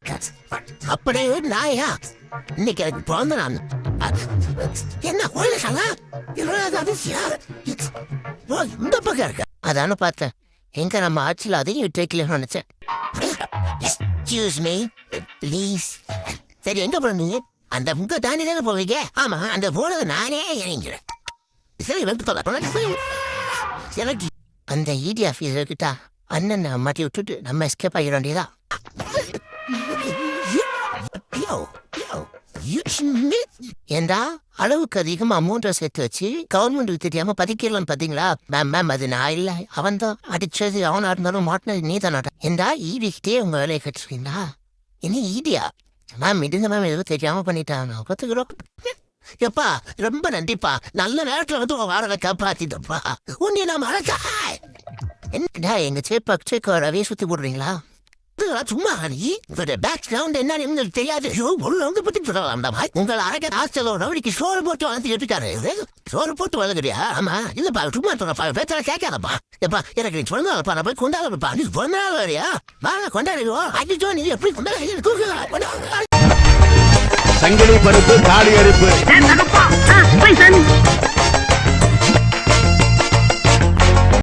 அப்படியே நாயா இன்னைக்கு எனக்கு பிறந்த நான் என்ன கோயிலா 20வது அதிசயா இந்த பக்கம் இருக்க அதான பார்த்தேன் எங்க நம்ம ஆட்சியில் அதையும் விட்டுக்கலன்னு நினைச்சேன். Excuse me please. சரி எங்க போறீங்க? அந்த உங்க தாண்டி தானே போவீங்க? ஆமா அந்த போனது நானே இறங்கிறேன். சரி எனக்கு அந்த இடி ஆஃபீஸர் கிட்ட அண்ணன் மாட்டி விட்டுட்டு நம்ம எஸ்கேப் ஆகிட வேண்டியதா. ஏண்டா அளவுக்கு அதிகமா அமௌண்ட்டை சேர்த்து வச்சு கவர்மெண்ட்டுக்கு தெரியாம பதிக்கலாம் பாத்தீங்களா? மேம் அது நான் இல்ல, அவன் தான் அடிச்சது. அவனா இருந்தாலும் மாட்டினது நீ தானாட்டா. ஏண்டா ஈடிக்கிட்டே உங்க வேலையை கட்டுறீங்களா? என்ன ஈடியா? மேம் இதுங்க மேம் எதுவும் தெரியாம பண்ணிட்டான். கத்துக்கிறோம். எப்பா ரொம்ப நன்றிப்பா, நல்ல நேரத்துல வந்து உன் வாரத்தை காப்பாத்திட்டப்பா. உன்னை நான் மறக்கா என்னடா எங்க சேப்பா ரவே சுத்தி போடுறீங்களா? சும்மா நீ பேக்ரவுண்ட் என்ன உங்களுக்கு தெரியாது. உங்களை பத்தி சொல்லலாம். உங்களை அரைக்க ஹாஸ்டலோ ரவுடிக்கு சோறு போட்டு வளர்த்து எடுத்துட்டாரு. சோறு போட்டு வளர்க்குறியா? ஆமா இல்லப்பா சும்மா பேச்சல கேட்காதப்பா. எப்பா எனக்கு நீ சொன்னாலப்பா நான் போய் கொண்டாடப்பா. நீ சொன்னாலும் வரையா வாங்க கொண்டாடுவோம். அடிச்சோ நீ எப்படி கொண்டாட? சங்கிலி பருப்பு காளி அரிப்பு